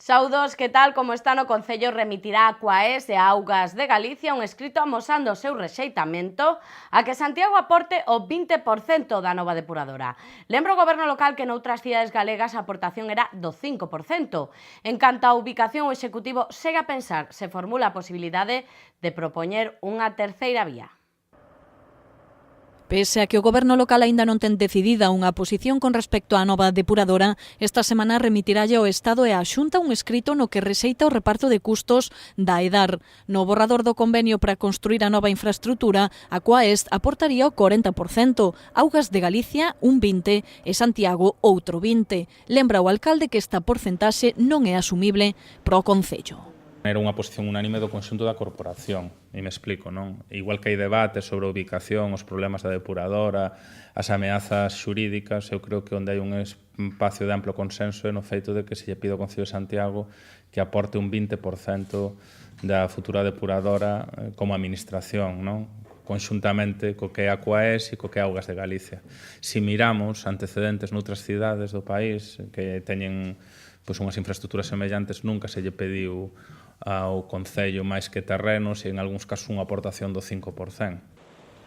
Saudos, que tal como está no Concello, remitirá a Coaes e a Augas de Galicia un escrito amosando o seu rexeitamento a que Santiago aporte o 20% da nova depuradora. Lembra o goberno local que noutras cidades galegas a aportación era do 5%. En canto á ubicación, o Executivo segue a pensar se formula a posibilidade de propoñer unha terceira vía. Pese a que o goberno local aínda non ten decidida unha posición con respecto á nova depuradora, esta semana remitiralle ao Estado e á Xunta un escrito no que rexeita o reparto de custos da EDAR. No borrador do convenio para construir a nova infraestrutura, a Coaes aportaría o 40%, Augas de Galicia un 20% e Santiago outro 20%. Lembra o alcalde que esta porcentaxe non é asumible pro Concello. Era unha posición unánime do conxunto da corporación, e me explico, non? Igual que hai debate sobre a ubicación, os problemas da depuradora, as ameazas xurídicas, eu creo que onde hai un espacio de amplo consenso é no feito de que se lle pide ao Concello de Santiago que aporte un 20% da futura depuradora como administración, non? Conxuntamente co que é a Coaes e co que é Augas de Galicia. Si miramos antecedentes noutras cidades do país que teñen unhas infraestructuras semellantes, nunca se lle pediu ao Concello máis que terrenos e en algúns casos unha aportación do 5%.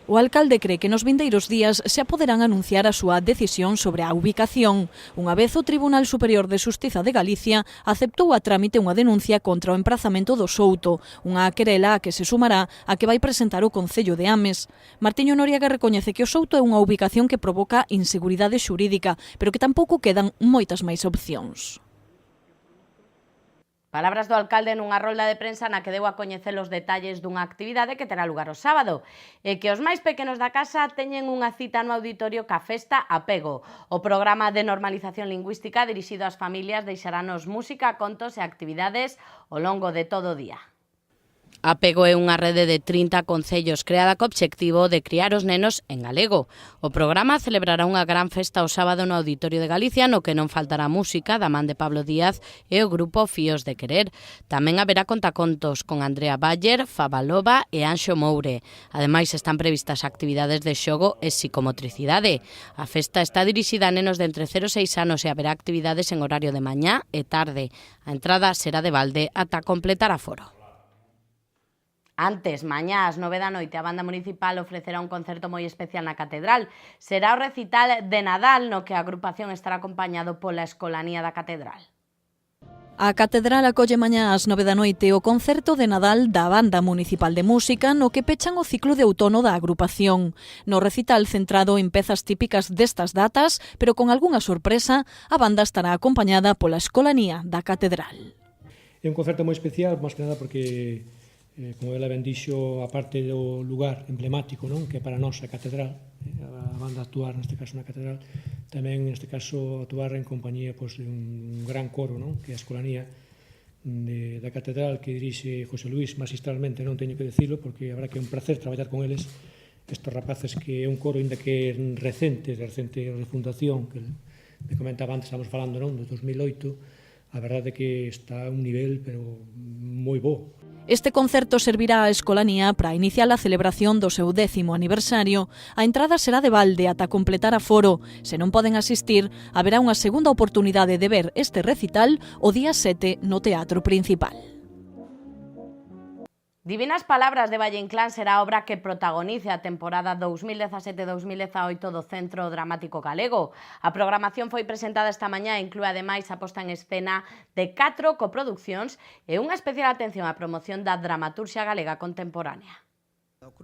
O alcalde cree que nos vindeiros días se poderán anunciar a súa decisión sobre a ubicación. Unha vez o Tribunal Superior de Xustiza de Galicia aceptou a trámite unha denuncia contra o emprazamento do Souto, unha querela a que se sumará a que vai presentar o Concello de Ames. Martiño Noriega recoñece que o Souto é unha ubicación que provoca inseguridade xurídica, pero que tampouco quedan moitas máis opcións. Palabras do alcalde nunha rolda de prensa na que deu a coñecer os detalles dunha actividade que terá lugar o sábado e que os máis pequenos da casa teñen unha cita no auditorio ca festa Apego. O programa de normalización lingüística dirixido ás familias deixaranos música, contos e actividades ao longo de todo o día. Apego é unha rede de 30 concellos creada co obxectivo de criar os nenos en galego. O programa celebrará unha gran festa o sábado no Auditorio de Galicia, no que non faltará música da man de Pablo Díaz e o grupo Fíos de Querer. Tamén haberá contacontos con Andrea Bayer, Favalova e Anxo Moure. Ademais, están previstas actividades de xogo e psicomotricidade. A festa está dirixida a nenos de entre 0 e 6 anos e haberá actividades en horario de mañá e tarde. A entrada será de balde ata completar aforo. Antes, mañá ás 9 da noite, a banda municipal ofrecerá un concerto moi especial na Catedral. Será o recital de Nadal, no que a agrupación estará acompañado pola Escolanía da Catedral. A Catedral acolle mañá ás 9 da noite o concerto de Nadal da Banda Municipal de Música, no que pechan o ciclo de outono da agrupación. No recital centrado en pezas típicas destas datas, pero con algunha sorpresa, a banda estará acompañada pola Escolanía da Catedral. É un concerto moi especial, máis que nada porque como ela ben dixo, a parte do lugar emblemático, non? Que para nós a catedral, a banda actuar neste caso na catedral, tamén neste caso actuar en compañía de un gran coro, non? Que é a Escolanía da catedral que dirixe José Luis magistralmente, non teño que decirlo, porque habrá que é un placer traballar con eles, estes rapaces que é un coro ainda que é recente refundación, que me comentaba antes, estamos falando, non? Do 2008, a verdade é que está a un nivel pero moi bo. Este concerto servirá á Escolanía para iniciar a celebración do seu 10º aniversario. A entrada será de balde ata completar aforo. Se non poden asistir, haberá unha segunda oportunidade de ver este recital o día 7 no Teatro Principal. Divinas Palabras de Valle Inclán será a obra que protagonice a temporada 2017-2018 do Centro Dramático Galego. A programación foi presentada esta mañá e inclúe ademais a posta en escena de 4 coproduccións e unha especial atención á promoción da dramaturxia galega contemporánea.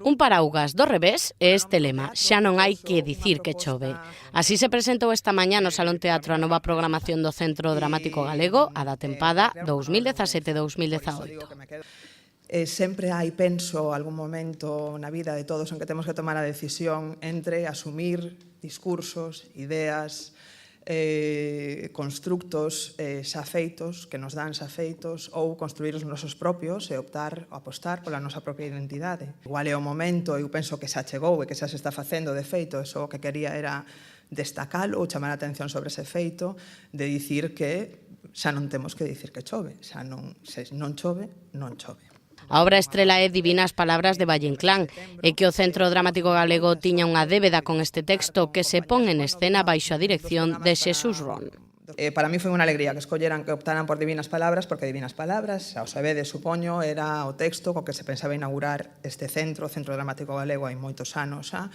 Un paraugas do revés é este lema, xa non hai que dicir que chove. Así se presentou esta mañá no Salón Teatro a nova programación do Centro Dramático Galego, a da tempada 2017-2018. Sempre hai, penso, algún momento na vida de todos en que temos que tomar a decisión entre asumir discursos, ideas, constructos xa feitos, que nos dan xa feitos, ou construir os nosos propios e apostar pola nosa propia identidade. Igual é o momento, eu penso que xa chegou e que xa se está facendo de feito, eso o que quería era destacalo ou chamar a atención sobre ese feito, de dicir que xa non temos que dicir que chove, xa non, se non chove, non chove. A obra estrela é Divinas Palabras de Valle Inclán e que o Centro Dramático Galego tiña unha débeda con este texto que se pon en escena baixo a dirección de Xesús Ron. Para mí foi unha alegría que escolleran, que optaran por Divinas Palabras, porque Divinas Palabras, ao sabedes, supoño, era o texto co que se pensaba inaugurar este centro, o Centro Dramático Galego, hai moitos anos xa,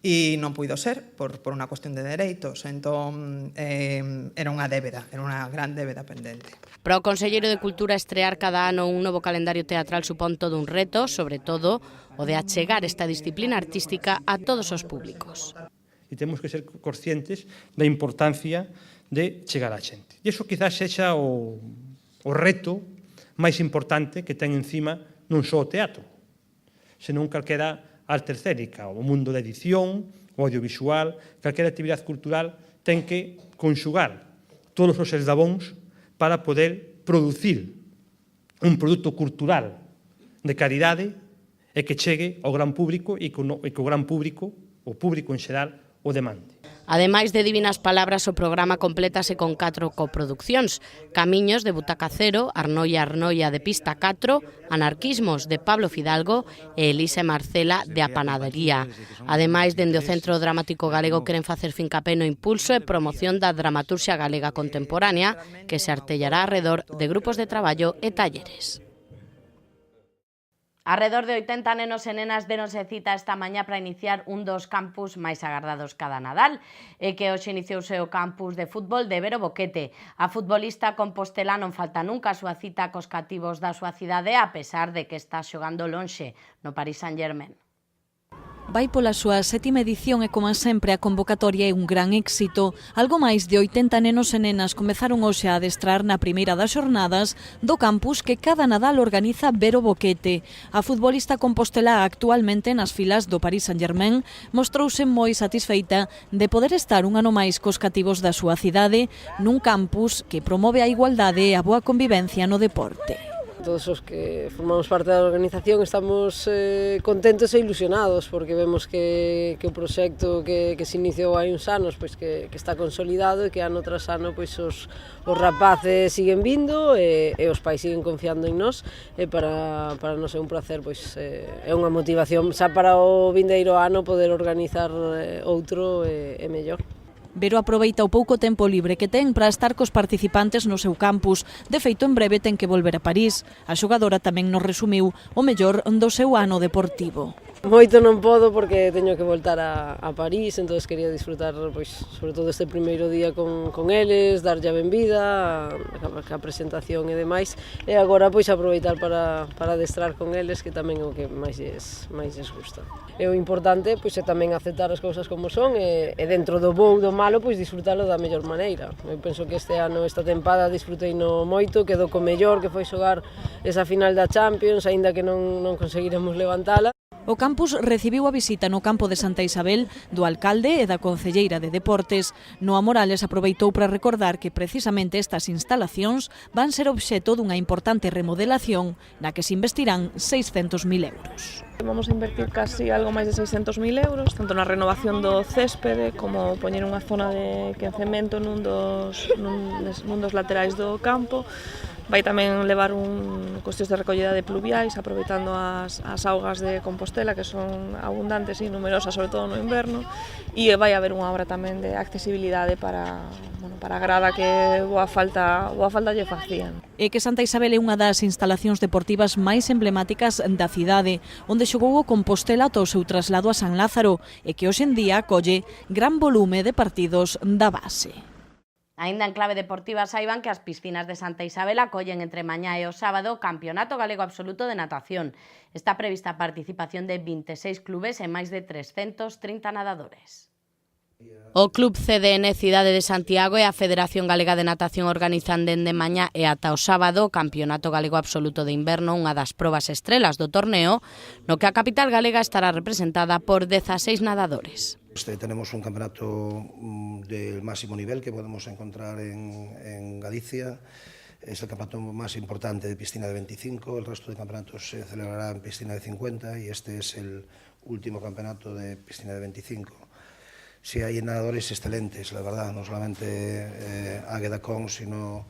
e non puido ser por unha cuestión de dereitos. Entón, era unha débeda, era unha gran débeda pendente. Para o Conselleiro de Cultura, estrear cada ano un novo calendario teatral supón todo un reto, sobre todo o de achegar esta disciplina artística a todos os públicos. E temos que ser conscientes da importancia de chegar á xente. E iso quizás sexa o reto máis importante que ten encima non só o teatro, senón calquera arte escénica, o mundo da edición, o audiovisual, calquera actividade cultural ten que conxugar todos os eslabóns para poder producir un produto cultural de calidade e que chegue ao gran público e que o gran público, o público en xeral, o demande. Ademais de Divinas Palabras, o programa complétase con 4 coproduccións: Camiños, de Butaca Cero, Arnoia de Pista 4, Anarquismos, de Pablo Fidalgo e Elisa e Marcela, de A Panadería. Ademais, dende o Centro Dramático Galego queren facer fincapé no impulso e promoción da dramaturxia galega contemporánea, que se artellará arredor de grupos de traballo e talleres. Arredor de 80 nenos e nenas deronse cita esta mañá para iniciar un dos campus máis agardados cada Nadal, e que hoxe iniciouse o campus de fútbol de Vero Boquete. A futbolista compostelá non falta nunca a súa cita cos cativos da súa cidade, a pesar de que está xogando lonxe no Paris Saint-Germain. Vai pola súa 7ª edición e, como sempre, a convocatoria é un gran éxito. Algo máis de 80 nenos e nenas comezaron hoxe a adestrar na primeira das xornadas do campus que cada Nadal organiza Vero Boquete. A futbolista compostelá actualmente nas filas do Paris Saint-Germain mostrouse moi satisfeita de poder estar un ano máis cos cativos da súa cidade nun campus que promove a igualdade e a boa convivencia no deporte. Todos os que formamos parte da organización estamos contentos e ilusionados porque vemos que o proxecto que se iniciou hai uns anos pois que está consolidado e que ano tras ano pois os rapaces siguen vindo e os pais siguen confiando en nós e para nós é un placer, pois é unha motivación xa para o vindeiro ano poder organizar outro e mellor. Vero aproveita o pouco tempo libre que ten para estar cos participantes no seu campus. De feito, en breve ten que volver a París. A xogadora tamén nos resumiu o mellor do seu ano deportivo. Moito non podo porque teño que voltar a París, entón quería disfrutar pois, sobre todo este primeiro día con eles, darlle a benvida, a presentación e demais, e agora pois aproveitar para adestrar con eles, que tamén é o que máis lles gusta. E o importante pois é tamén aceptar as cousas como son e dentro do bo ou do malo pois disfrutalo da mellor maneira. Eu penso que este ano, esta tempada, disfrutei no moito, quedou co mellor, que foi xogar esa final da Champions, aínda que non conseguiremos levantala. O campus recibiu a visita no campo de Santa Isabel do alcalde e da concelleira de Deportes. Noa Morales aproveitou para recordar que precisamente estas instalacións van ser obxeto dunha importante remodelación na que se investirán 600.000 euros. Vamos a invertir casi algo máis de 600.000 euros, tanto na renovación do céspede como poñer unha zona de quencemento nun dos laterais do campo. Vai tamén levar cuestións de recollida de pluviais, aproveitando as augas de Compostela, que son abundantes e numerosas, sobre todo no inverno, e vai haber unha obra tamén de accesibilidade para a grada que boa falta lle facían. E que Santa Isabel é unha das instalacións deportivas máis emblemáticas da cidade, onde xogou o Compostela ata o seu traslado a San Lázaro, e que hoxe en día acolle gran volume de partidos da base. Aínda en clave deportiva, saiban que as piscinas de Santa Isabel acollen entre mañá e o sábado o Campeonato Galego Absoluto de Natación. Está prevista a participación de 26 clubes e máis de 330 nadadores. O Club CDN Cidade de Santiago e a Federación Galega de Natación organizan dende mañá e ata o sábado o Campeonato Galego Absoluto de Inverno, unha das probas estrelas do torneo, no que a capital galega estará representada por 16 nadadores. Tenemos un campeonato del máximo nivel que podemos encontrar en Galicia. Es el campeonato más importante de piscina de 25, el resto de campeonatos se celebrará en piscina de 50 y este es el último campeonato de piscina de 25. Sí, hay nadadores excelentes, la verdad, no solamente Águeda Con, sino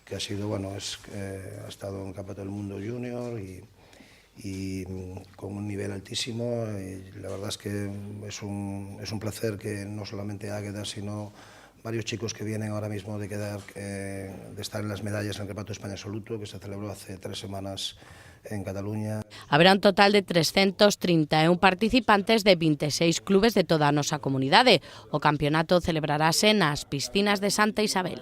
que ha sido, bueno, ha estado en el Campeonato del Mundo Junior y con un nivel altísimo. Y la verdad es que es un placer que no solamente Águeda, sino varios chicos que vienen ahora mismo de estar en las medallas en el Campeonato de España Absoluto, que se celebró hace 3 semanas en Cataluña. Haberá un total de 331 participantes de 26 clubes de toda a nosa comunidade. O campeonato celebrarase nas piscinas de Santa Isabel.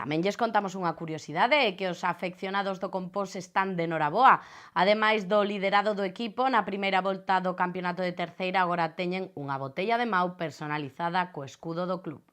Tamén lles contamos unha curiosidade, que os afeccionados do Compós están de noraboa. Ademais do liderado do equipo, na primeira volta do campeonato de terceira agora teñen unha botella de Mau personalizada co escudo do club.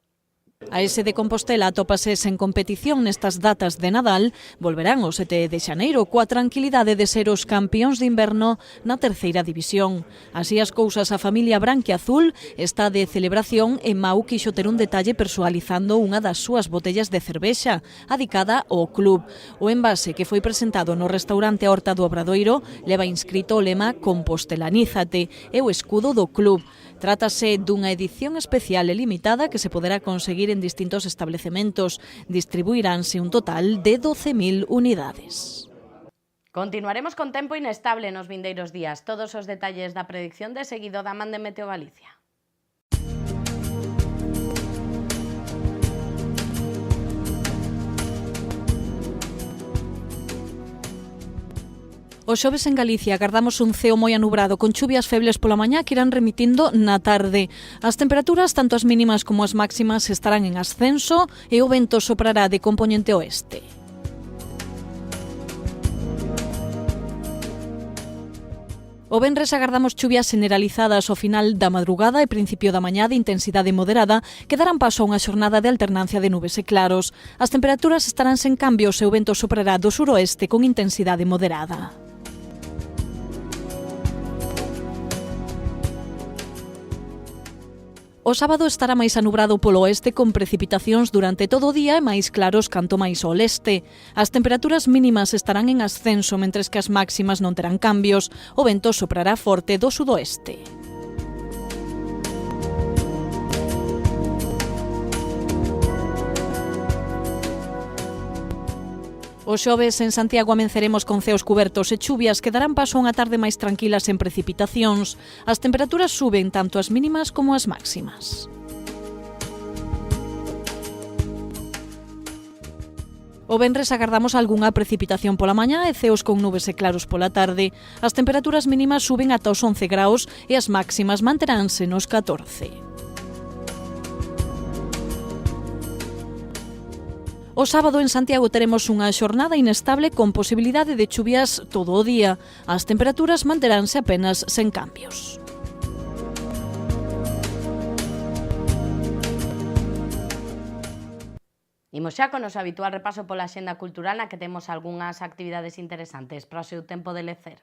A ese de Compostela atópase sen competición nestas datas de Nadal, volverán o 7 de xaneiro coa tranquilidade de ser os campións de inverno na terceira división. Así as cousas, a familia branquiazul está de celebración e Mau quixo ter un detalle persoalizando unha das súas botellas de cervexa, adicada ao club. O envase que foi presentado no restaurante Horta do Obradoiro leva inscrito o lema Compostelanízate e o escudo do club. Trátase dunha edición especial e limitada que se poderá conseguir en distintos establecementos. Distribuiránse un total de 12.000 unidades. Continuaremos con tempo inestable nos vindeiros días. Todos os detalles da predicción de seguido da man de Meteo Galicia. O xoves en Galicia agardamos un ceo moi anubrado con chuvias febles pola mañá que irán remitindo na tarde. As temperaturas, tanto as mínimas como as máximas, estarán en ascenso e o vento soprará de compoñente oeste. O venres agardamos chuvias generalizadas ao final da madrugada e principio da mañá de intensidade moderada que darán paso a unha xornada de alternancia de nubes e claros. As temperaturas estarán sen cambios e o vento soprará do suroeste con intensidade moderada. O sábado estará máis anubrado polo oeste con precipitacións durante todo o día e máis claros canto máis ao leste. As temperaturas mínimas estarán en ascenso, mentres que as máximas non terán cambios. O vento soprará forte do sudoeste. O xoves en Santiago amenceremos con ceos cubertos e chuvias que darán paso a unha tarde máis tranquila sen precipitacións. As temperaturas suben tanto as mínimas como as máximas. O venres agardamos algunha precipitación pola mañá e ceos con nubes e claros pola tarde. As temperaturas mínimas suben ata os 11 graus e as máximas manteránse nos 14. O sábado en Santiago teremos unha xornada inestable con posibilidade de chuvias todo o día. As temperaturas manteránse apenas sen cambios. Imos xa con o noso habitual repaso pola axenda cultural na que temos algunhas actividades interesantes para o seu tempo de lecer.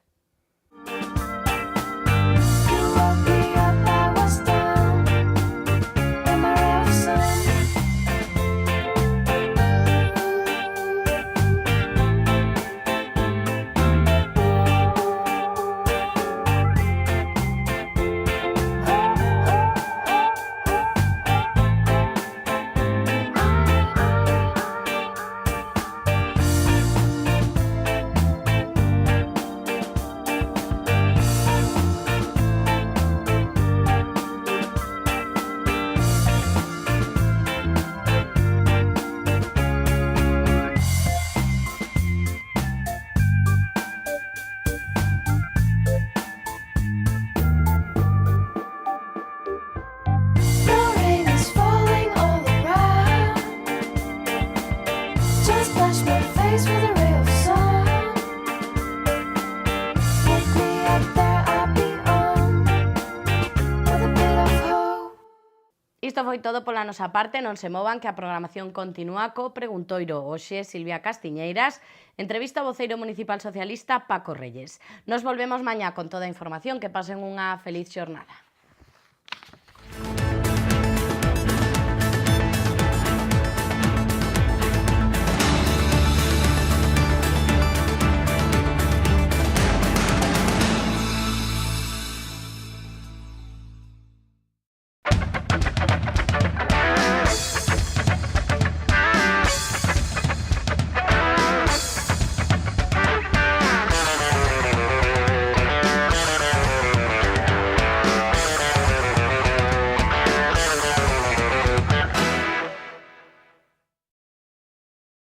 Isto foi todo pola nosa parte, non se movan que a programación continúa co Preguntoiro. Hoxe Silvia Castiñeiras entrevista ao voceiro municipal socialista Paco Reyes. Nos volvemos mañá con toda a información, que pasen unha feliz xornada.